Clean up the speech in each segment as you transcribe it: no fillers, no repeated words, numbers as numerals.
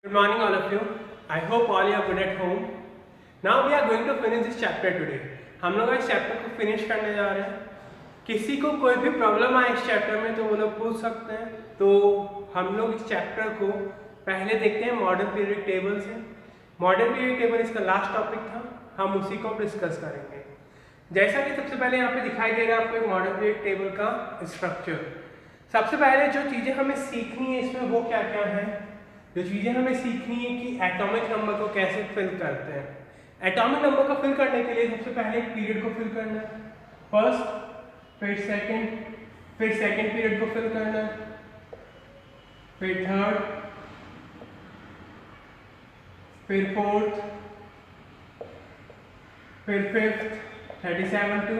Good morning all of you. I hope all you are good at home. Now we are going to finish this chapter today. हम लोग इस chapter को finish करने जा रहे हैं. किसी को कोई भी प्रॉब्लम आए इस चैप्टर में तो वो लोग पूछ सकते हैं. तो हम लोग इस चैप्टर को पहले देखते हैं मॉडर्न पीरियड टेबल से. मॉडर्न पीरियड टेबल इसका लास्ट टॉपिक था, हम उसी को डिस्कस करेंगे. जैसा कि सबसे पहले यहाँ पे दिखाई दे रहा है आपको एक मॉडर्न पीरियड टेबल का स्ट्रक्चर. सबसे पहले जो चीज़ें हमें सीखनी है इसमें वो क्या क्या है. जो चीज़ें हमें सीखनी है कि एटॉमिक नंबर को कैसे फिल करते हैं. एटॉमिक नंबर को फिल करने के लिए सबसे पहले एक पीरियड को फिल करना है. फर्स्ट, फिर सेकंड पीरियड को फिल करना है, फिर थर्ड, फिर फोर्थ, फिर फिफ्थ. 37 टू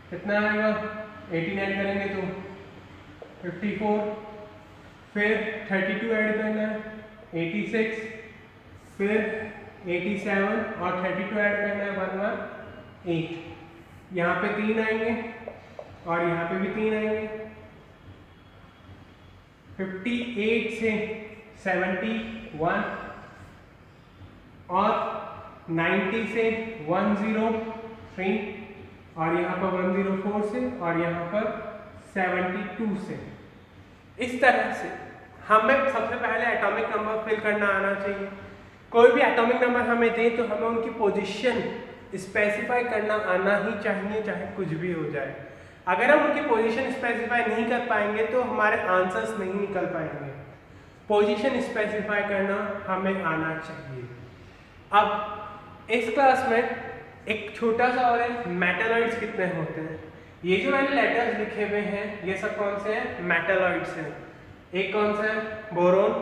कितना आएगा 89 करेंगे तो 54. फिर 32 ऐड करना है 86, फिर 87 और 32 ऐड करना है 118. यहाँ पे 3 आएंगे और यहाँ पे भी 3 आएंगे. 58 से 71 और 90 से 103 और यहाँ पर 104 से और यहाँ पर 72 से. इस तरह से हमें सबसे पहले एटॉमिक नंबर फिल करना आना चाहिए. कोई भी एटॉमिक नंबर हमें दे तो हमें उनकी पोजीशन स्पेसिफाई करना आना ही चाहिए, चाहे कुछ भी हो जाए. अगर हम उनकी पोजीशन स्पेसिफाई नहीं कर पाएंगे तो हमारे आंसर्स नहीं निकल पाएंगे. पोजीशन स्पेसिफाई करना हमें आना चाहिए. अब इस क्लास में एक छोटा सा और है, मेटलॉइड्स कितने होते हैं. ये जो मैंने लेटर्स लिखे हुए हैं ये सब कौन से हैं, मेटलॉइड्स हैं. एक कौन सा है, boron,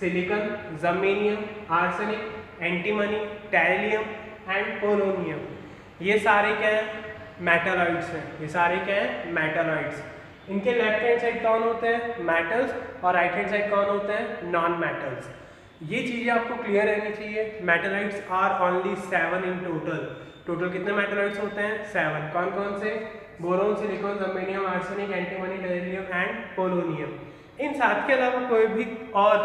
silicon, germanium, arsenic, antimony, tellurium and polonium. ये सारे क्या हैं, मेटलॉइड्स हैं. ये सारे क्या हैं, मेटलॉइड्स. इनके लेफ्ट हैंड साइड कौन होते हैं, मेटल्स, और राइट हैंड साइड कौन होते हैं, नॉन मेटल्स. ये चीज़ें आपको क्लियर रहनी चाहिए. Metalloids are only 7 in total. Total कितने मेटलॉइड्स होते हैं, 7. कौन कौन से, boron, silicon, germanium, arsenic, antimony, tellurium and polonium. इन 7 के अलावा कोई भी और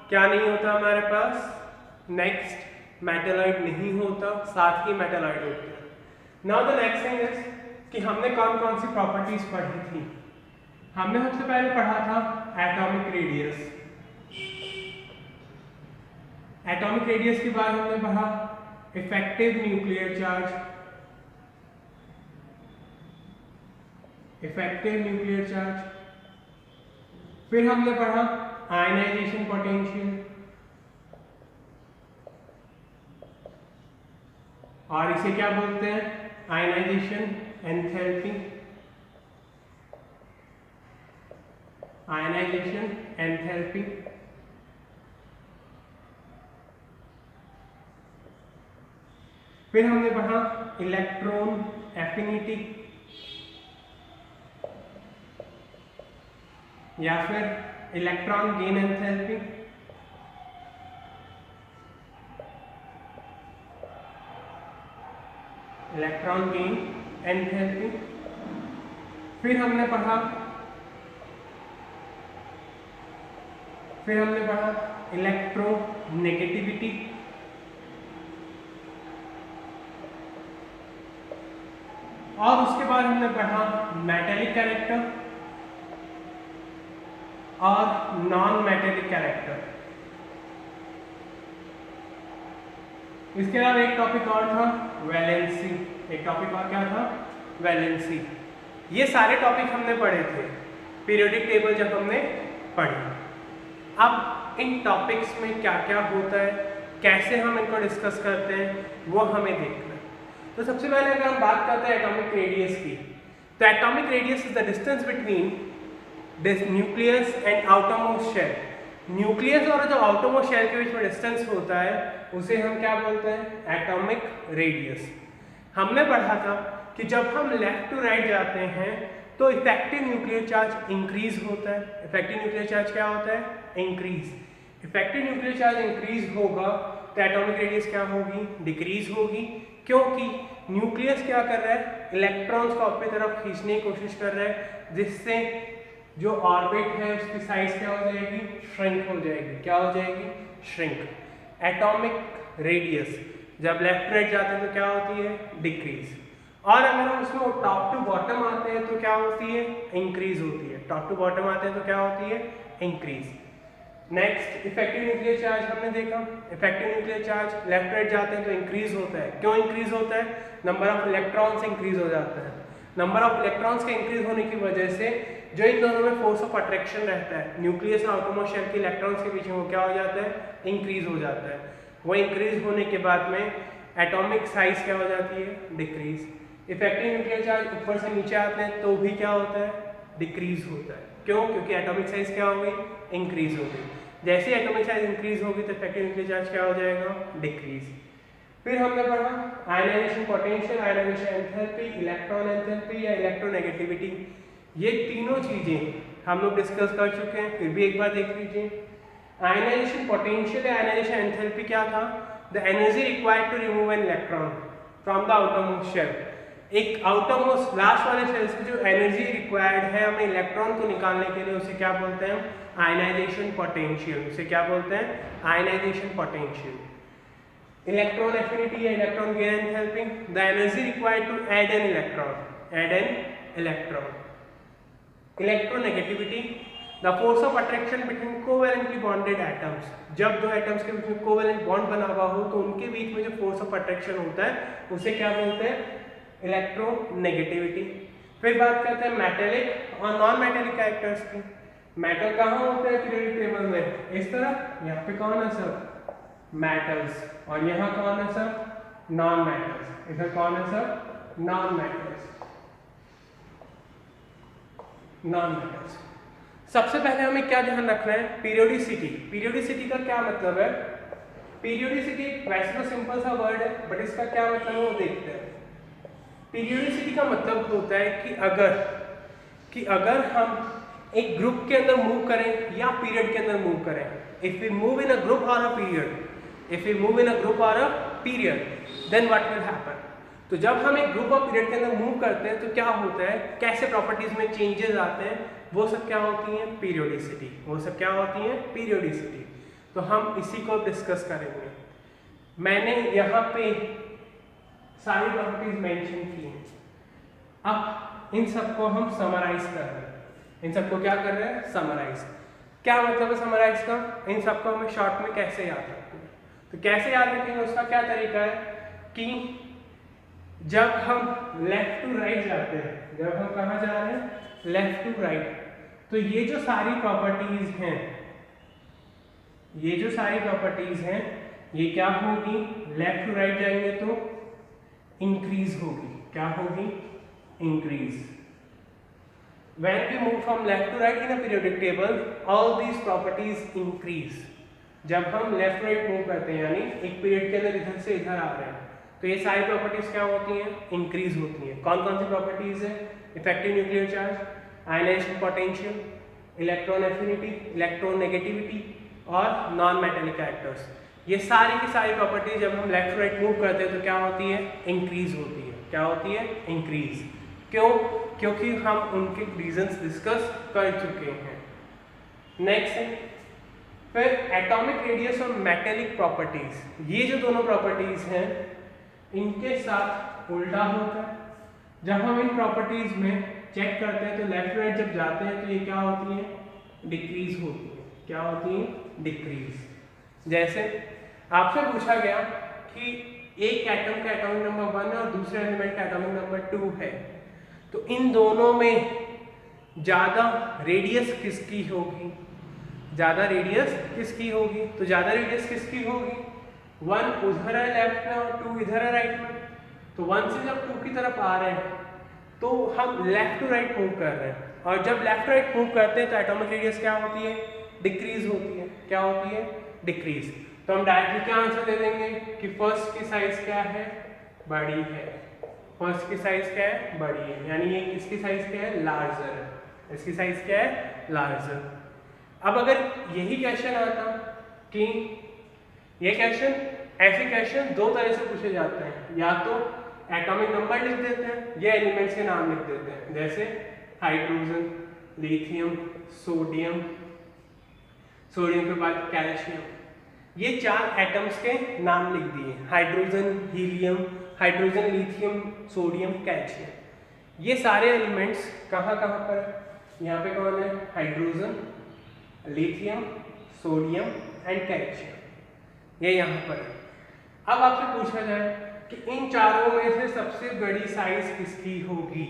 क्या नहीं होता हमारे पास, नेक्स्ट मेटलॉइड नहीं होता, 7 ही मेटलॉइड होते हैं. Now the next thing is कि हमने कौन कौन सी प्रॉपर्टीज पढ़ी थी. हमने सबसे पहले पढ़ा था एटॉमिक रेडियस. एटॉमिक रेडियस के बाद हमने पढ़ा effective nuclear charge. Effective nuclear charge. फिर हमने पढ़ा आयनाइजेशन पोटेंशियल, और इसे क्या बोलते हैं, आयनाइजेशन एंथैल्पी. Ionization enthalpy. फिर हमने पढ़ा इलेक्ट्रॉन एफिनिटी या फिर electron gain enthalpy. Electron gain enthalpy. फिर हमने पढ़ा इलेक्ट्रोनेगेटिविटी. और उसके बाद हमने पढ़ा मेटेलिक कैरेक्टर और नॉन मेटेलिक कैरेक्टर. इसके अलावा एक टॉपिक और था वैलेंसी. एक टॉपिक और क्या था, वैलेंसी. ये सारे टॉपिक हमने पढ़े थे पीरियोडिक टेबल जब हमने पढ़ी. अब इन टॉपिक्स में क्या क्या होता है, कैसे हम इनको डिस्कस करते हैं, वो हमें देखना है. तो सबसे पहले अगर हम बात करते हैं एटॉमिक रेडियस की, तो atomic radius is the distance between this nucleus and outermost shell. Nucleus और जो आउटरमोस्ट शेल के बीच में डिस्टेंस होता है उसे हम क्या बोलते हैं, एटॉमिक रेडियस. हमने पढ़ा था कि जब हम लेफ्ट टू राइट जाते हैं तो इफेक्टिव न्यूक्लियर चार्ज इंक्रीज होता है. इफेक्टिव न्यूक्लियर चार्ज क्या होता है, increase. Effective nuclear charge increase होगा तो एटॉमिक रेडियस क्या होगी, डिक्रीज होगी. क्योंकि न्यूक्लियस क्या कर रहा है, इलेक्ट्रॉन्स को अपनी तरफ खींचने की कोशिश कर रहा है, जिससे जो ऑर्बिट है उसकी साइज क्या हो जाएगी, श्रिंक हो जाएगी. क्या हो जाएगी, श्रिंक। एटॉमिक रेडियस जब लेफ्ट टू राइट जाते हैं तो क्या होती है, डिक्रीज। और अगर हम उसमें टॉप टू बॉटम आते हैं तो क्या होती है, इंक्रीज होती है। टॉप टू बॉटम आते हैं तो क्या होती है, increase. Next effective nuclear charge हमने देखा। Effective nuclear charge left right जाते हैं तो इंक्रीज होता है। क्यों इंक्रीज होता है, नंबर ऑफ इलेक्ट्रॉन्स इंक्रीज हो जाता है। नंबर ऑफ इलेक्ट्रॉन्स के इंक्रीज होने की वजह से जो इन दोनों में फोर्स ऑफ अट्रैक्शन रहता है न्यूक्लियस और आउटरमोस्ट शेल के इलेक्ट्रॉन्स के बीच में, वो क्या हो जाता है, इंक्रीज हो जाता है। वो इंक्रीज होने के बाद में एटॉमिक साइज क्या हो जाती है, डिक्रीज। इफेक्टिव न्यूक्लियर चार्ज ऊपर से नीचे आते हैं तो भी क्या होता है, डिक्रीज होता है। क्यों, क्योंकि एटॉमिक साइज क्या हो गई, इंक्रीज हो गई। जैसे एटॉमिक साइज इंक्रीज होगी तो इफेक्टिव न्यूक्लियर चार्ज क्या हो जाएगा, डिक्रीज। फिर हमने पढ़ा ionisation potential, ionisation enthalpy, electron enthalpy या इलेक्ट्रोनेगेटिविटी। ये तीनों चीजें हम लोग डिस्कस कर चुके हैं, फिर भी एक बार देख लीजिए। आयनाइजेशन पोटेंशियल या आयनाइजेशन एंथैल्पी क्या था, the energy required to remove an electron from the outermost shell. एक आउटरमोस्ट लास्ट वाले शेल से जो एनर्जी रिक्वायर्ड है हमें इलेक्ट्रॉन को निकालने के लिए, उसे क्या बोलते हैं, आयनाइजेशन पोटेंशियल। उसे क्या बोलते हैं, आयनाइजेशन पोटेंशियल। इलेक्ट्रॉन एफिनिटी या electron gain enthalpy, the energy required to add an electron, add an electron. Electronegativity, the force of attraction between covalently bonded atoms. जब दो एटम्स के बीच में कोवैलेंट बॉन्ड बना हुआ हो तो उनके बीच में जो फोर्स ऑफ अट्रैक्शन होता है उसे क्या बोलते हैं, इलेक्ट्रोनेगेटिविटी। फिर बात करते हैं मेटेलिक और नॉन मेटेलिक कैरेक्टर्स की। मेटल कहाँ होते हैं पीरियोडिक टेबल में, इस तरफ, यहाँ पे कौन है सब, मेटल्स, और यहाँ कौन है सब, नॉन मेटल्स। इधर कौन है सब, नॉन मेटल्स, नॉन मेटल्स। सबसे पहले हमें क्या ध्यान रखना है, पीरियोडिसिटी। पीरियोडिसिटी का क्या मतलब है, पीरियोडिसिटी वैसे तो सिंपल सा वर्ड है बट इसका क्या मतलब है वो देखते हैं। पीरियोडिसिटी का मतलब होता है कि अगर हम एक ग्रुप के अंदर मूव करें या पीरियड के अंदर मूव करें, if we move in a group और a period, if we move in a group और a period, then what will happen. तो जब हम एक ग्रुप और पीरियड के अंदर मूव करते हैं तो क्या होता है, कैसे प्रॉपर्टीज में चेंजेस आते हैं, वो सब क्या होती हैं, पीरियोडिसिटी। वो सब क्या होती हैं, पीरियोडिसिटी। तो हम इसी को डिस्कस करेंगे। मैंने यहाँ पे सारी प्रॉपर्टीज मेंशन की हैं। अब इन सबको हम समराइज कर रहे हैं। इन सबको क्या कर रहे हैं, समराइज। क्या मतलब है समराइज का, इन सबको हमें शॉर्ट में कैसे याद रखते हैं। तो कैसे याद रखेंगे, उसका क्या तरीका है कि जब हम लेफ्ट टू राइट जाते हैं, जब हम कहाँ जा रहे हैं, लेफ्ट टू राइट, तो ये जो सारी प्रॉपर्टीज हैं, ये जो सारी प्रॉपर्टीज हैं, ये क्या होगी, लेफ्ट टू राइट जाएंगे तो इंक्रीज होगी। क्या होगी, increase. When we move from left to right in a periodic table, all these properties increase. जब हम लेफ्ट राइट मूव करते हैं, यानी एक पीरियड के अंदर इधर से इधर आ रहे हैं, तो ये सारी प्रॉपर्टीज क्या होती हैं, इंक्रीज होती हैं। कौन कौन सी प्रॉपर्टीज है, effective nuclear charge, ionisation potential, electron affinity, electron negativity और नॉन मेटेलिक कैरेक्टर्स। ये सारी की सारी प्रॉपर्टीज जब हम लेफ्ट राइट मूव करते हैं तो क्या होती है, इंक्रीज होती है। क्या होती है, इंक्रीज। क्यों, क्योंकि हम उनके रीजंस डिस्कस कर चुके हैं। नेक्स्ट, फिर एटॉमिक रेडियस और मेटेलिक प्रॉपर्टीज। ये जो दोनों प्रॉपर्टीज हैं इनके साथ उल्टा होता है। जब हम इन प्रॉपर्टीज में चेक करते हैं तो लेफ्ट राइट जब जाते हैं तो ये क्या होती है, डिक्रीज होती है। क्या होती है, डिक्रीज। जैसे आपसे पूछा गया कि एक एटम का एटॉमिक नंबर 1 है और दूसरे एलिमेंट का एटॉमिक नंबर 2 है, तो इन दोनों में ज्यादा रेडियस किसकी होगी, ज्यादा रेडियस किसकी होगी, तो ज्यादा रेडियस किसकी होगी, 1 उधर है लेफ्ट में और 2 इधर है राइट में। तो 1 से जब 2 की तरफ आ रहे हैं तो हम लेफ्ट टू राइट मूव कर रहे हैं, और जब लेफ्ट राइट मूव करते हैं तो एटॉमिक रेडियस क्या होती है, डिक्रीज होती है। क्या होती है, डिक्रीज। तो हम डायरेक्टली क्या आंसर दे देंगे कि फर्स्ट की साइज क्या है, बड़ी है। फर्स्ट की साइज क्या है, बड़ी है, यानी ये इसकी साइज क्या है, लार्जर है। इसकी साइज क्या है, लार्जर। अब अगर यही क्वेश्चन आता कि ये क्वेश्चन, ऐसे क्वेश्चन दो तरह से पूछे जाते हैं, या तो एटॉमिक नंबर लिख देते हैं या एलिमेंट्स के नाम लिख देते हैं, जैसे हाइड्रोजन, लिथियम, सोडियम, सोडियम के बाद कैल्शियम। ये 4 एटम्स के नाम लिख दिए, hydrogen, helium, hydrogen, lithium, sodium, calcium. ये सारे एलिमेंट्स कहाँ कहाँ पर, यहाँ पे कौन है, hydrogen, lithium, sodium and calcium, ये यहाँ पर है। अब आपसे पूछा जाए कि इन चारों में से सबसे बड़ी साइज किसकी होगी,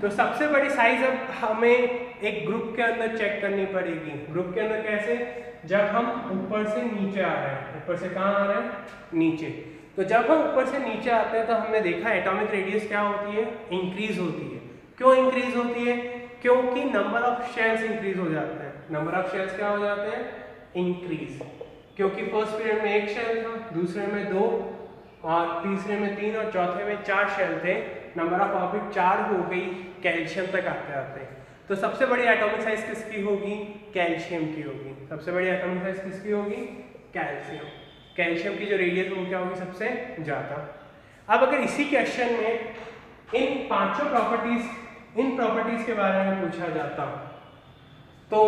तो सबसे बड़ी साइज अब हमें एक ग्रुप के अंदर चेक करनी पड़ेगी। ग्रुप के अंदर कैसे, जब हम ऊपर से नीचे आ रहे हैं, ऊपर से कहाँ आ रहे हैं, नीचे। तो जब हम ऊपर से नीचे आते हैं तो हमने देखा एटॉमिक रेडियस क्या होती है, इंक्रीज होती है। क्यों इंक्रीज होती है, क्योंकि नंबर ऑफ शेल्स इंक्रीज हो जाते हैं। नंबर ऑफ शेल्स क्या हो जाते हैं, इंक्रीज, क्योंकि फर्स्ट पीरियड में 1 शेल था, दूसरे में 2 और तीसरे में 3 और चौथे में 4 शेल थे। नंबर ऑफ ऑर्बिट 4 हो गई कैल्शियम तक आते आते। तो सबसे बड़ी एटॉमिक साइज किसकी होगी, कैल्शियम की होगी। सबसे बड़ी एटॉमिक साइज किसकी होगी, कैल्शियम। कैल्शियम की जो रेडियस है वो क्या होगी, सबसे ज़्यादा। अब अगर इसी क्वेश्चन में इन पांचों प्रॉपर्टीज, इन प्रॉपर्टीज के बारे में पूछा जाता तो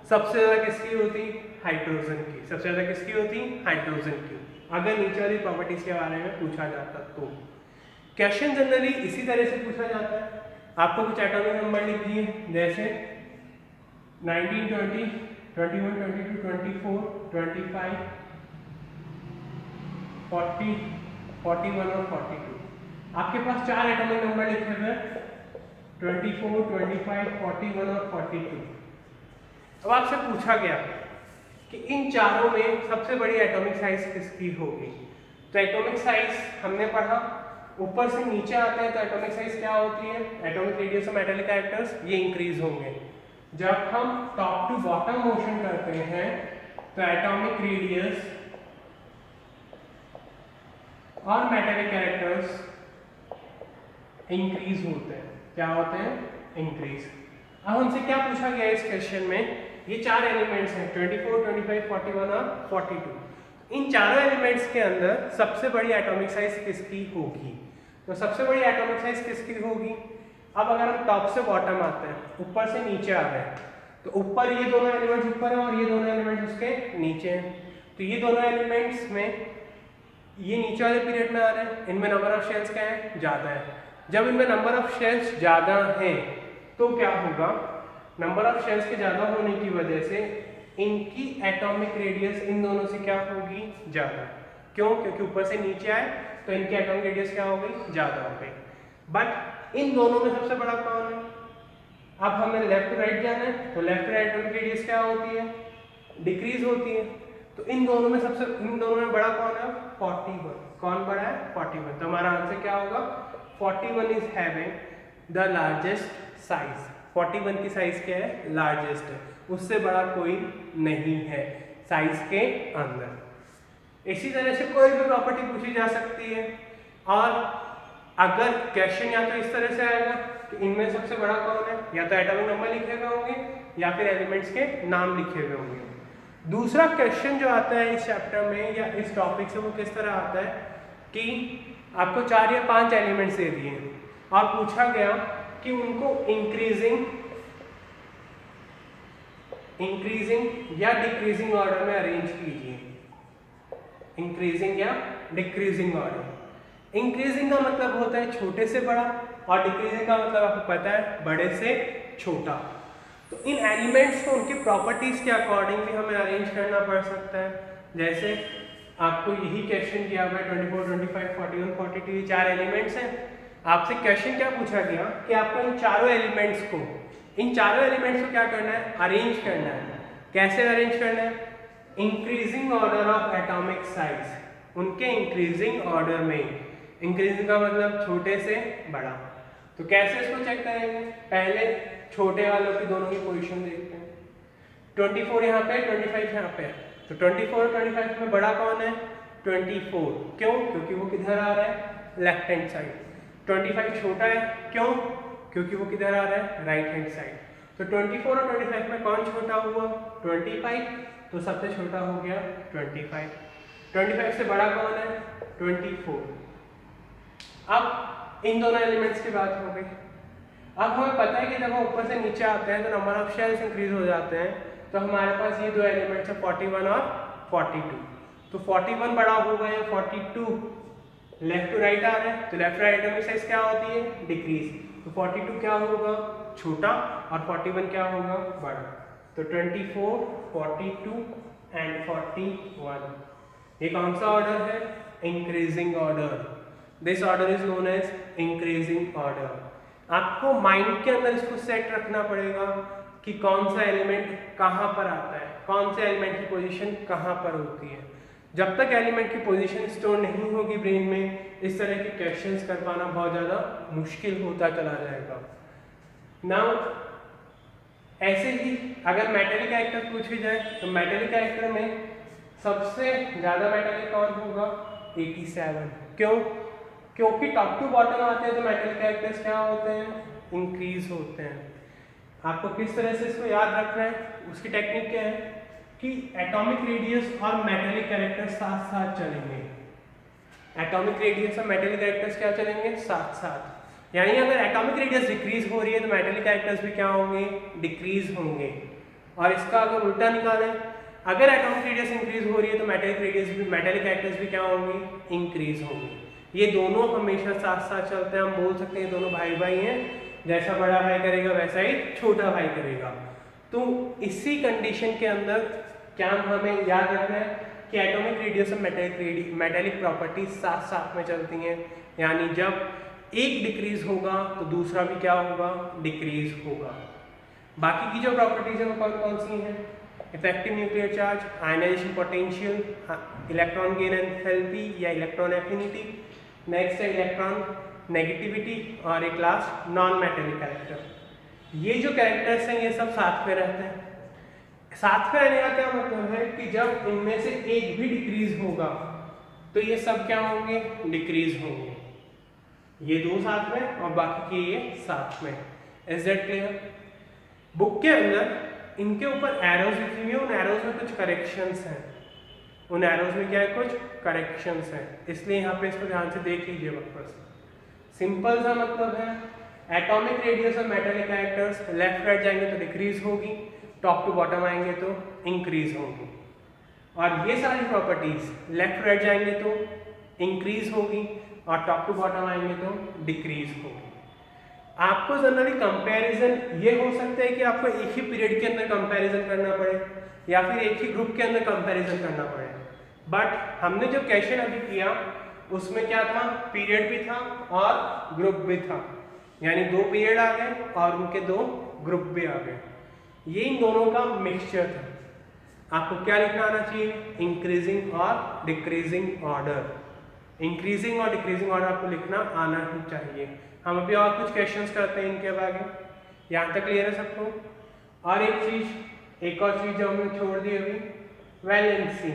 सबसे ज़्यादा किसकी होती, हाइड्रोजन की। सबसे ज़्यादा किसकी होती, हाइड्रोजन की, अगर नीचे वाली प्रॉपर्टीज के बारे में पूछा जाता तो। क्वेश्चन जनरली इसी तरह से पूछा जाता है। आपको कुछ एटॉमिक नंबर लिख दिए, जैसे 19, 20, 21, 22, 24, 25, 40, 41 और 42। आपके पास 4 एटॉमिक नंबर लिखे हुए, 24, 25, 41 और 42। अब आपसे पूछा गया कि इन चारों में सबसे बड़ी एटॉमिक साइज किसकी होगी। तो एटॉमिक साइज हमने पढ़ा, ऊपर से नीचे आते हैं तो एटॉमिक साइज क्या होती है, atomic radius of metallic characters, ये इंक्रीज होंगे। जब हम टॉप टू बॉटम मोशन करते हैं तो एटॉमिक रेडियस और मेटालिक कैरेक्टर्स इंक्रीज होते हैं। क्या होते हैं, इंक्रीज। अब हमसे क्या पूछा गया इस क्वेश्चन में, ये 4 एलिमेंट्स हैं 24, 25, 41 और 42। इन चारों एलिमेंट्स के अंदर सबसे बड़ी एटॉमिक साइज किसकी होगी। तो सबसे बड़ी एटॉमिक साइज किसकी होगी। अब अगर हम टॉप से बॉटम आते हैं, ऊपर से नीचे आ रहे हैं, तो ऊपर ये दोनों एलिमेंट्स ऊपर हैं और ये दोनों एलिमेंट्स उसके नीचे हैं। तो ये दोनों एलिमेंट्स में ये नीचे वाले पीरियड में आ रहे हैं, इनमें नंबर ऑफ शेल्स क्या है, ज़्यादा है। जब इनमें नंबर ऑफ शेल्स ज़्यादा हैं तो क्या होगा, नंबर ऑफ शेल्स के ज़्यादा होने की वजह से इनकी एटॉमिक रेडियस इन दोनों से क्या होगी, ज़्यादा। क्यों, क्योंकि ऊपर से नीचे आए तो इनकी एटॉमिक रेडियस क्या हो गई, ज़्यादा हो गई। बट इन दोनों में सबसे बड़ा कौन है। अब हमें लेफ्ट राइट जाना है तो लेफ्ट राइट एटॉमिक रेडियस क्या होती है, डिक्रीज होती है। तो इन दोनों में बड़ा कौन है, 41। कौन बड़ा है, 41। तो हमारा आंसर क्या होगा, 41 is having the largest size. 41 की साइज क्या है, लार्जेस्ट है, उससे बड़ा कोई नहीं है साइज के अंदर। इसी तरह से कोई भी प्रॉपर्टी पूछी जा सकती है और अगर क्वेश्चन या तो इस तरह से आएगा कि इनमें सबसे बड़ा कौन है, या तो एटॉमिक नंबर लिखे हुए होंगे या फिर एलिमेंट्स के नाम लिखे हुए होंगे। दूसरा क्वेश्चन जो आता है इस चैप्टर में या इस टॉपिक से, वो किस तरह आता है कि आपको 4 या 5 एलिमेंट्स दे दिए और पूछा गया कि उनको इंक्रीजिंग या डिक्रीजिंग ऑर्डर में अरेंज कीजिए। इंक्रीजिंग या डिक्रीजिंग ऑर्डर। इंक्रीजिंग का मतलब होता है छोटे से बड़ा और डिक्रीजिंग का मतलब आपको पता है बड़े से छोटा। तो इन एलिमेंट्स को उनकी प्रॉपर्टीज के अकॉर्डिंग भी हमें अरेंज करना पड़ सकता है। जैसे आपको यही क्वेश्चन दिया हुआ है 24, 25, 41, 42, ये 4 एलिमेंट्स हैं। आपसे क्वेश्चन क्या पूछा गया कि आपको इन चारों एलिमेंट्स को क्या करना है, अरेंज करना है। कैसे अरेंज करना है, increasing order of atomic size. उनके इंक्रीजिंग ऑर्डर में, इंक्रीजिंग का मतलब छोटे से बड़ा। तो कैसे इसको चेक करेंगे, पहले छोटे वालों की दोनों की पोजीशन देखते हैं। 24 यहाँ पे, 25 यहाँ पे। तो 24 और 25 में बड़ा कौन है, 24। क्यों, क्योंकि वो किधर आ रहा है, लेफ्ट हैंड साइड। 25 छोटा है, क्यों, क्योंकि वो किधर आ रहा है, राइट हैंड साइड। तो 24 और 25 में कौन छोटा हुआ, 25। तो सबसे छोटा हो गया 25। 25 से बड़ा कौन है, 24। अब इन दोनों एलिमेंट्स की बात हो गई। अब हमें पता है कि जब हम ऊपर से नीचे आते हैं तो नंबर ऑफ शेल्स इंक्रीज हो जाते हैं। तो हमारे पास ये 2 एलिमेंट्स है 41 और 42, तो 41 बड़ा होगा या 42 लेफ्ट टू राइट आ रहा है, तो लेफ्ट राइट में साइज क्या होती है, डिक्रीज, तो 42 क्या होगा, छोटा, और 41 क्या होगा, बड़ा, तो 24, 42 एंड 41। ये कौन सा ऑर्डर है, increasing order. This order is known as increasing order. आपको माइंड के अंदर इसको सेट रखना पड़ेगा कि कौन सा एलिमेंट कहाँ पर आता है, कौन से एलिमेंट की पोजीशन कहाँ पर होती है। जब तक एलिमेंट की पोजीशन स्टोर नहीं होगी ब्रेन में, इस तरह के क्वेश्चंस कर पाना बहुत ज़्यादा मुश्किल होता चला जाएगा। नाउ ऐसे ही अगर मेटलिक कैरेक्टर पूछे जाए तो मेटलिक कैरेक्टर में सबसे ज़्यादा मेटलिक कौन होगा, 87। क्यों, क्योंकि टॉप टू बॉटम आते हैं तो मेटलिक कैरेक्टर्स क्या होते हैं, इंक्रीज होते हैं। आपको किस तरह से इसको याद रखना है, उसकी टेक्निक क्या है कि एटॉमिक रेडियस और मेटलिक कैरेक्टर साथ साथ चलेंगे। एटॉमिक रेडियस और मेटलिक कैरेक्टर्स क्या चलेंगे, साथ साथ। यानी अगर एटॉमिक रेडियस डिक्रीज हो रही है तो मेटलिक कैरेक्टर्स भी क्या होंगे, डिक्रीज होंगे। और इसका अगर उल्टा निकालें, अगर एटॉमिक रेडियस इंक्रीज हो रही है तो मेटलिक कैरेक्टर्स भी क्या होंगे, इंक्रीज होंगे। ये दोनों हमेशा साथ साथ चलते हैं। हम बोल सकते हैं दोनों भाई भाई हैं, जैसा बड़ा भाई करेगा वैसा ही छोटा भाई करेगा। तो इसी कंडीशन के अंदर क्या हमें याद रखना है कि एटॉमिक रेडियस और मेटलिक प्रॉपर्टीज साथ साथ में चलती हैं। यानी जब एक डिक्रीज होगा तो दूसरा भी क्या होगा, डिक्रीज होगा। बाकी की जो प्रॉपर्टीज है वो कौन कौन सी हैं, effective nuclear charge, ionisation potential, electron gain enthalpy या इलेक्ट्रॉन एफिनिटी, नेक्स्ट है इलेक्ट्रॉन नेगेटिविटी, और एक लास्ट नॉन मेटलिक कैरेक्टर। ये जो कैरेक्टर्स हैं ये सब साथ में रहते हैं। साथ में रहने का क्या मतलब है कि जब इनमें से एक भी डिक्रीज होगा तो ये सब क्या होंगे, डिक्रीज होंगे। ये दो साथ में और बाकी के ये साथ में। Is that clear? बुक के अंदर इनके ऊपर एरोज लिखी हुई है, उन एरोज में कुछ करेक्शंस हैं। उन एरोज में क्या है, कुछ करेक्शंस हैं, इसलिए यहाँ पे इसको ध्यान से देख लीजिए वापस। सिंपल सा मतलब है एटॉमिक रेडियस और मेटलिक कैरेक्टर्स लेफ्ट राइट जाएंगे तो डिक्रीज होगी, टॉप टू बॉटम आएंगे तो इंक्रीज होगी। और ये सारी प्रॉपर्टीज लेफ्ट राइट जाएंगे तो इंक्रीज होगी और टॉप टू बॉटम आएंगे तो डिक्रीज होगी। आपको जनरली कंपैरिजन ये हो सकता है कि आपको एक ही पीरियड के अंदर कंपैरिजन करना पड़े या फिर एक ही ग्रुप के अंदर कंपैरिजन करना पड़े। बट हमने जो क्वेश्चन अभी किया उसमें क्या था, पीरियड भी था और ग्रुप भी था। यानी दो पीरियड आ गए और उनके दो ग्रुप भी आ गए। ये इन दोनों का मिक्सचर था। आपको क्या लिखना आना चाहिए, इंक्रीजिंग और डिक्रीजिंग ऑर्डर। इंक्रीजिंग और डिक्रीजिंग ऑर्डर आपको लिखना आना ही चाहिए। हम अभी और कुछ क्वेश्चंस करते हैं इनके बारे। यहाँ तक क्लियर है सबको? और एक और चीज जो हमने छोड़ दी अभी, वैलेंसी।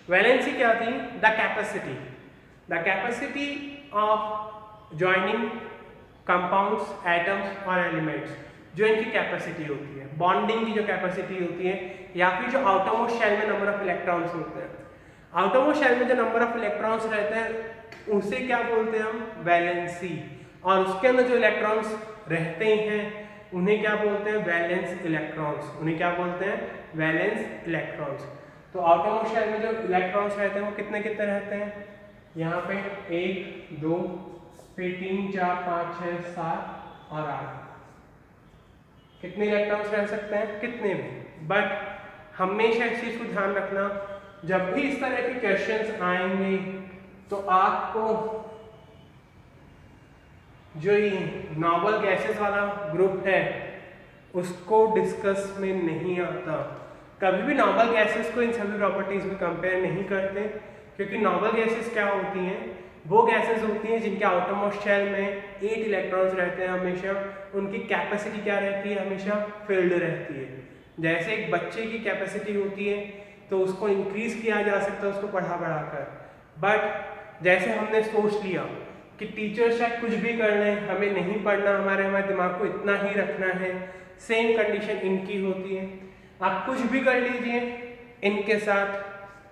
वैलेंसी क्या थी, the capacity of joining compounds, atoms और एलिमेंट्स, जो इनकी कैपेसिटी होती है, बॉन्डिंग की जो कैपेसिटी होती है, या फिर जो आउटरमोस्ट शेल में नंबर ऑफ इलेक्ट्रॉन्स होते हैं। आउटरमोस्ट शेल में जो नंबर ऑफ इलेक्ट्रॉन्स रहते हैं उसे क्या बोलते हैं हम, वैलेंसी। और उसके अंदर जो इलेक्ट्रॉन्स रहते हैं उन्हें क्या बोलते हैं, वैलेंस इलेक्ट्रॉन्स। उन्हें क्या बोलते हैं, वैलेंस इलेक्ट्रॉन्स। तो आउटरमोस्ट शेल में जो इलेक्ट्रॉन्स रहते हैं वो कितने कितने रहते हैं, यहाँ पे 1 2 फिर 3 4 5 6 7 और 8। कितने इलेक्ट्रॉन्स रह सकते हैं, कितने भी। बट हमेशा इस चीज को ध्यान रखना, जब भी इस तरह के क्वेश्चंस आएंगे तो आपको जो ये नॉबल गैसेस वाला ग्रुप है उसको डिस्कस में नहीं आता। कभी भी नॉबल गैसेस को इन सभी प्रॉपर्टीज में कंपेयर नहीं करते, क्योंकि नॉबल गैसेस क्या होती हैं, वो गैसेस होती हैं जिनके आउटरमोस्ट शेल में 8 इलेक्ट्रॉन्स रहते हैं हमेशा। उनकी कैपेसिटी क्या रहती है, हमेशा फिल्ड रहती है। जैसे एक बच्चे की कैपेसिटी होती है तो उसको इंक्रीज किया जा सकता है उसको पढ़ा कर। बट जैसे हमने सोच लिया कि टीचर शायद कुछ भी कर लें, हमें नहीं पढ़ना, हमारे दिमाग को इतना ही रखना है, सेम कंडीशन इनकी होती है। आप कुछ भी कर लीजिए इनके साथ,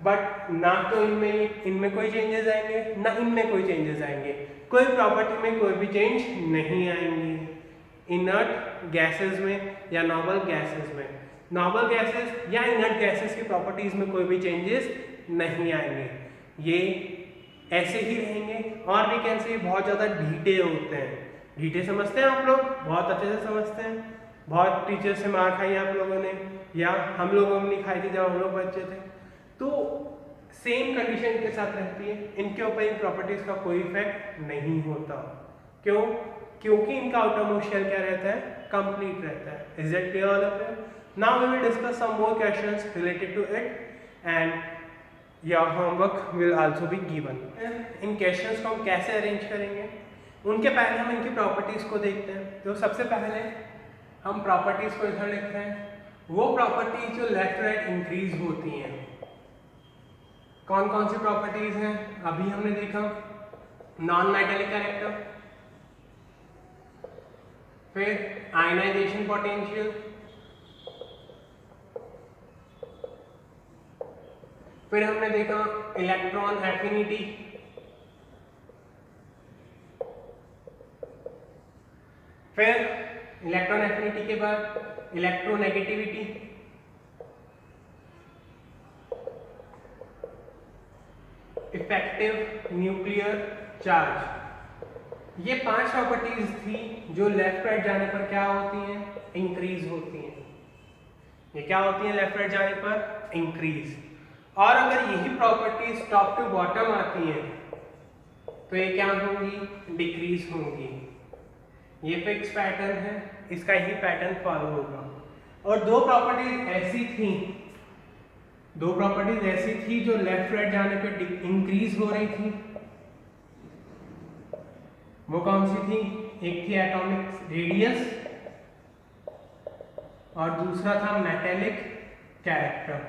बट ना तो इनमें कोई चेंजेस आएंगे ना इनमें कोई चेंजेस आएंगे, कोई प्रॉपर्टी में कोई भी चेंज नहीं आएंगे इनर्ट गैसेस में या नॉबल गैसेस में। नॉर्मल गैसेस या इनर्ट गैसेस की प्रॉपर्टीज में कोई भी चेंजेस नहीं आएंगे, ये ऐसे ही रहेंगे। और भी कैसे बहुत ज़्यादा ढीटे होते हैं। ढीटे समझते हैं आप लोग, बहुत अच्छे से समझते हैं, बहुत टीचर से मार खाई आप लोगों ने, या हम लोगों ने नहीं खाई थी जब हम लोग बच्चे थे। तो सेम कंडीशन के साथ रहती है, इनके ऊपर इन प्रॉपर्टीज का कोई इफेक्ट नहीं होता। क्यों? क्योंकि इनका आउटरमोस्ट शेल क्या रहता है, कंप्लीट रहता है। Is that clear all of you? Now we will discuss some more questions related to it and your homework will also be given. इन क्वेश्चंस को हम कैसे अरेंज करेंगे, उनके पहले हम इनकी प्रॉपर्टीज को देखते हैं। तो सबसे पहले हम प्रॉपर्टीज को इधर लिख रहे हैं, वो प्रॉपर्टीज जो लेफ्ट राइट इंक्रीज होती हैं। कौन कौन सी प्रॉपर्टीज हैं? अभी हमने देखा नॉन मेटेलिक कैरेक्टर, फिर आयनाइजेशन पोटेंशियल, फिर हमने देखा इलेक्ट्रॉन एफिनिटी, फिर इलेक्ट्रॉन एफिनिटी के बाद इलेक्ट्रोनेगेटिविटी, इफेक्टिव न्यूक्लियर चार्ज। ये 5 प्रॉपर्टीज थी जो लेफ्ट राइट जाने पर क्या होती हैं, इंक्रीज होती हैं। ये क्या होती हैं लेफ्ट राइट जाने पर, इंक्रीज। और अगर यही प्रॉपर्टीज टॉप टू बॉटम आती हैं तो ये क्या होंगी, डिक्रीज होंगी। ये फिक्स पैटर्न है, इसका यही पैटर्न फॉलो होगा। और दो प्रॉपर्टीज ऐसी थी जो लेफ्ट राइट जाने पे इंक्रीज हो रही थी। वो कौन सी थी? एक थी एटॉमिक रेडियस और दूसरा था मेटेलिक कैरेक्टर।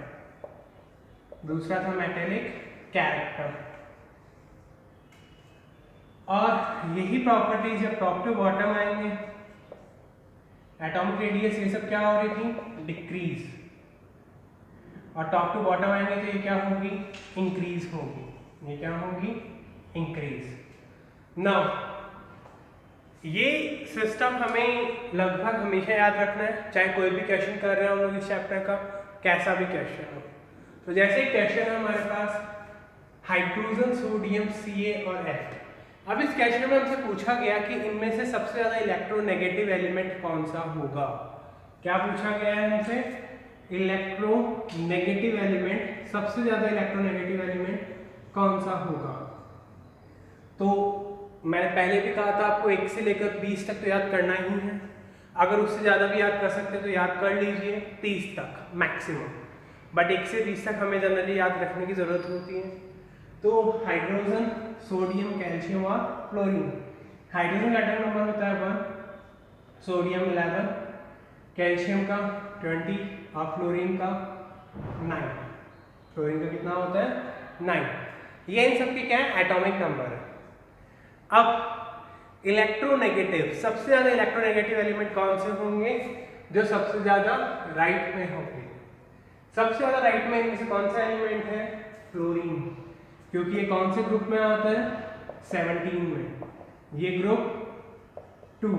और यही प्रॉपर्टीज जब टॉप टू बॉटम आएंगे, एटॉमिक रेडियस ये सब क्या हो रही थी, डिक्रीज, और टॉप टू बॉटम आएंगे तो ये क्या होगी, इंक्रीज होगी। ये क्या होगी, इंक्रीज। नाउ ये सिस्टम हमें लगभग हमेशा याद रखना है, चाहे कोई भी क्वेश्चन कर रहे हो हम लोग इस चैप्टर का, कैसा भी क्वेश्चन हो। तो जैसे क्वेश्चन है हमारे पास हाइड्रोजन, सोडियम, Ca और F। अब इस क्वेश्चन में हमसे पूछा गया कि इनमें से सबसे ज्यादा इलेक्ट्रोनेगेटिव एलिमेंट कौन सा होगा। क्या पूछा गया है हमसे, इलेक्ट्रोनेगेटिव एलिमेंट, सबसे ज्यादा इलेक्ट्रोनेगेटिव एलिमेंट कौन सा होगा। तो मैंने पहले भी कहा था आपको 1 से लेकर 20 तक तो याद करना ही है। अगर उससे ज़्यादा भी याद कर सकते तो याद कर लीजिए 30 तक मैक्सिमम, बट 1 से 20 तक हमें जनरली याद रखने की ज़रूरत होती है। तो हाइड्रोजन, सोडियम, कैल्शियम और क्लोरीन। हाइड्रोजन का एटॉमिक नंबर होता है 1, सोडियम 11, कैल्शियम का 20 और फ्लोरीन का 9। फ्लोरीन का कितना होता है, 9। ये इन सब के क्या है, एटॉमिक नंबर है। अब इलेक्ट्रोनेगेटिव, सबसे ज्यादा इलेक्ट्रोनेगेटिव एलिमेंट कौन से होंगे, जो सबसे ज्यादा राइट में होंगे। सबसे ज्यादा राइट में इनमें से कौन सा एलिमेंट है, फ्लोरीन, क्योंकि ये कौन से ग्रुप में आता है, 17 में। ये ग्रुप 2,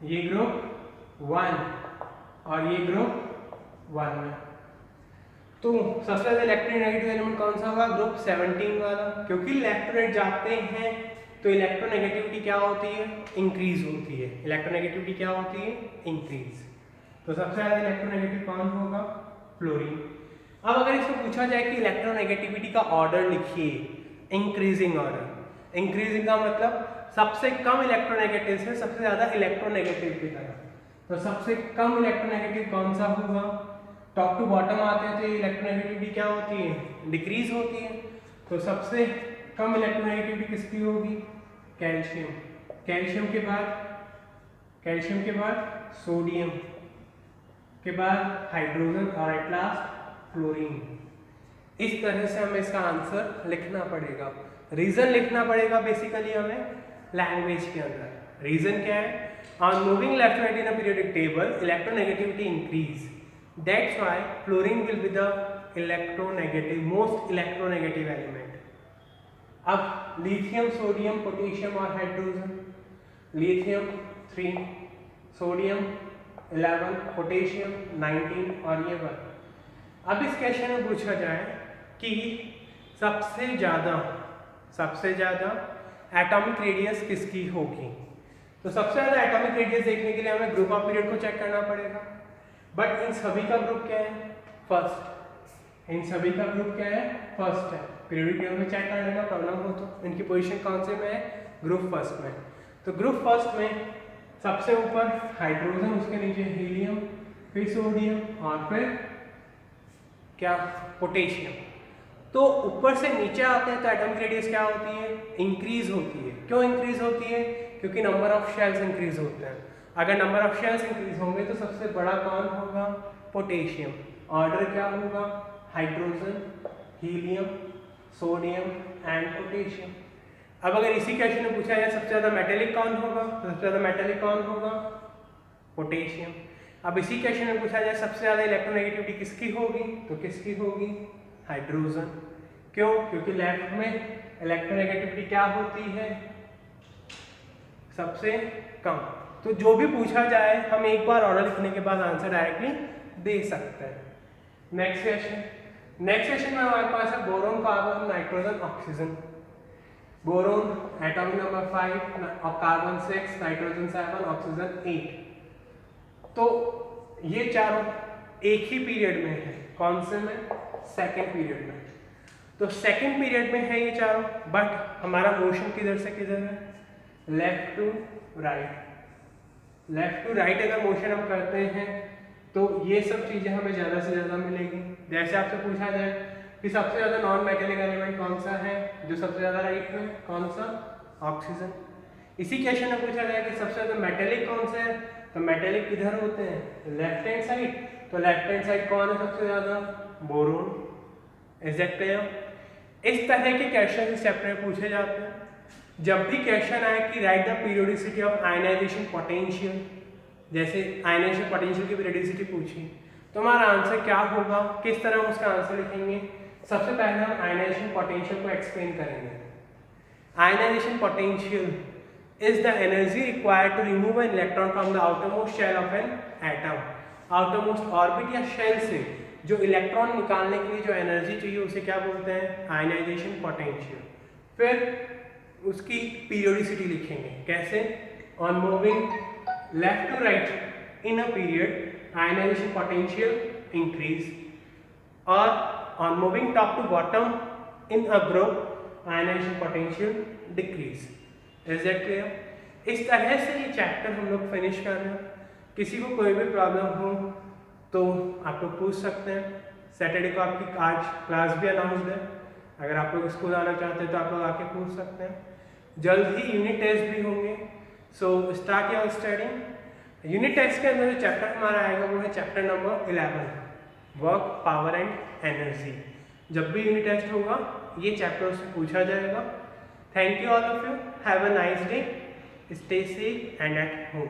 ये ग्रुप 1 और ये ग्रुप 1 में। तो सबसे ज्यादा इलेक्ट्रोनेगेटिव एलिमेंट कौन सा होगा, ग्रुप 17 वाला, क्योंकि लेफ्ट राइट जाते हैं तो इलेक्ट्रोनेगेटिविटी क्या होती है, इंक्रीज होती है। इलेक्ट्रोनेगेटिविटी क्या होती है, इंक्रीज। तो सबसे ज्यादा इलेक्ट्रोनेगेटिव कौन होगा, फ्लोरीन। अब अगर इसको पूछा जाए कि इलेक्ट्रोनेगेटिविटी का ऑर्डर लिखिए, इंक्रीजिंग ऑर्डर। इंक्रीजिंग का मतलब सबसे कम इलेक्ट्रोनेगेटिव से सबसे ज्यादा इलेक्ट्रोनेगेटिव की तरफ। तो सबसे कम इलेक्ट्रोनेगेटिव कौन सा होगा, टॉप टू बॉटम आते हैं तो ये इलेक्ट्रोनेगेटिविटी क्या होती है, डिक्रीज होती है। तो सबसे कम इलेक्ट्रोनेगेटिविटी किसकी होगी, कैल्शियम। कैल्शियम के बाद सोडियम के बाद हाइड्रोजन और एट लास्ट फ्लोरीन। इस तरह से हमें इसका आंसर लिखना पड़ेगा। रीजन लिखना पड़ेगा बेसिकली हमें लैंग्वेज के अंदर। रीजन क्या है, on moving left right in a periodic table electronegativity increase, that's why fluorine will be the electronegative, most electronegative element. अब लिथियम, सोडियम, पोटेशियम और हाइड्रोजन। लिथियम 3, सोडियम 11 पोटेशियम 19 और ये 1। अब इस क्वेश्चन में पूछा जाए कि सबसे ज़्यादा एटॉमिक रेडियस किसकी होगी। तो सबसे ज़्यादा एटॉमिक रेडियस देखने के लिए हमें ग्रुप ऑफ पीरियड को चेक करना पड़ेगा। बट इन सभी का ग्रुप क्या है? फर्स्ट। इन सभी का ग्रुप क्या है? फर्स्ट है। पीरियोडिक टेबल में चेक करने का प्रॉब्लम हो तो इनकी पोजीशन कौन से में है? ग्रुप फर्स्ट में। तो ग्रुप फर्स्ट में सबसे ऊपर हाइड्रोजन, उसके नीचे हीलियम, फिर सोडियम और फिर क्या? पोटेशियम। तो ऊपर से नीचे आते हैं तो एटॉमिक रेडियस क्या होती है? इंक्रीज होती है। क्यों इंक्रीज होती है? क्योंकि नंबर ऑफ शेल्स इंक्रीज होते हैं। अगर नंबर ऑफ शेल्स इंक्रीज होंगे तो सबसे बड़ा कौन होगा? पोटेशियम। ऑर्डर क्या होगा? Hydrogen, helium, sodium and potassium. अब अगर इसी क्वेश्चन में पूछा जाए सबसे ज्यादा मेटेलिक कौन होगा, तो सबसे ज्यादा मेटेलिक कौन होगा? पोटेशियम। अब इसी क्वेश्चन में पूछा जाए सबसे ज्यादा इलेक्ट्रोनेगेटिविटी किसकी होगी, तो किसकी होगी? हाइड्रोजन। क्यों? क्योंकि लेफ्ट में इलेक्ट्रोनेगेटिविटी क्या होती है? सबसे कम। तो जो भी पूछा जाए हम एक बार ऑर्डर लिखने के बाद आंसर डायरेक्टली दे सकते हैं। नेक्स्ट क्वेश्चन में हमारे पास है boron, carbon, nitrogen, oxygen. Boron atomic number 5 और कार्बन 6, नाइट्रोजन 7, ऑक्सीजन 8। तो ये चारों एक ही पीरियड में है। कौन से में? सेकेंड पीरियड में। तो सेकेंड पीरियड में है ये चारों, बट हमारा मोशन किधर से किधर है? Left to right. Left to right अगर मोशन हम करते हैं तो ये सब चीजें हमें ज्यादा से ज्यादा मिलेगी। जैसे आपसे पूछा जाए कि सबसे ज्यादा नॉन मेटेलिक एलिमेंट कौन सा है जो सबसे ज्यादा राइट में? कौन सा? ऑक्सीजन। इसी क्वेश्चन में पूछा जाए कि सबसे ज्यादा मेटेलिक कौन सा है, तो मेटेलिक किधर होते हैं? Left hand side. तो लेफ्ट हैंड साइड कौन है सबसे ज्यादा? बोरोन। Is that clear? इस तरह के क्वेश्चन इस चैप्टर में पूछे जाते हैं। जब भी क्वेश्चन आए कि write the periodicity of ionisation potential, जैसे आयनाइजेशन पोटेंशियल की पीरियोडिसिटी पूछी, तो हमारा आंसर क्या होगा? किस तरह हम उसका आंसर लिखेंगे? सबसे पहले हम आयनाइजेशन पोटेंशियल को एक्सप्लेन करेंगे। Ionisation potential is the energy required to remove an electron from the outermost shell of an atom। outermost orbit या शेल से जो इलेक्ट्रॉन निकालने के लिए जो एनर्जी चाहिए उसे क्या बोलते हैं? Ionization potential. फिर उसकी पीरियोडिसिटी लिखेंगे। कैसे? On moving left to right in a period ionization potential increase, और on moving top to bottom in a group ionization potential decrease. Is that clear? इस तरह से ये चैप्टर हम लोग फिनिश कर रहे हैं। किसी को कोई भी प्रॉब्लम हो तो आप लोग पूछ सकते हैं। सैटरडे को आपकी आज क्लास भी अनाउंस्ड है, अगर आप लोग स्कूल आना चाहते हैं तो आप लोग आके पूछ सकते हैं। जल्द ही यूनिट टेस्ट भी होंगे, so start your study. Unit test के अंदर जो चैप्टर हमारा आएगा वो है chapter number 11, work, power and energy. जब भी यूनिट टेस्ट होगा ये चैप्टर उससे पूछा जाएगा। Thank you all of you. Have a nice day. Stay safe and at home.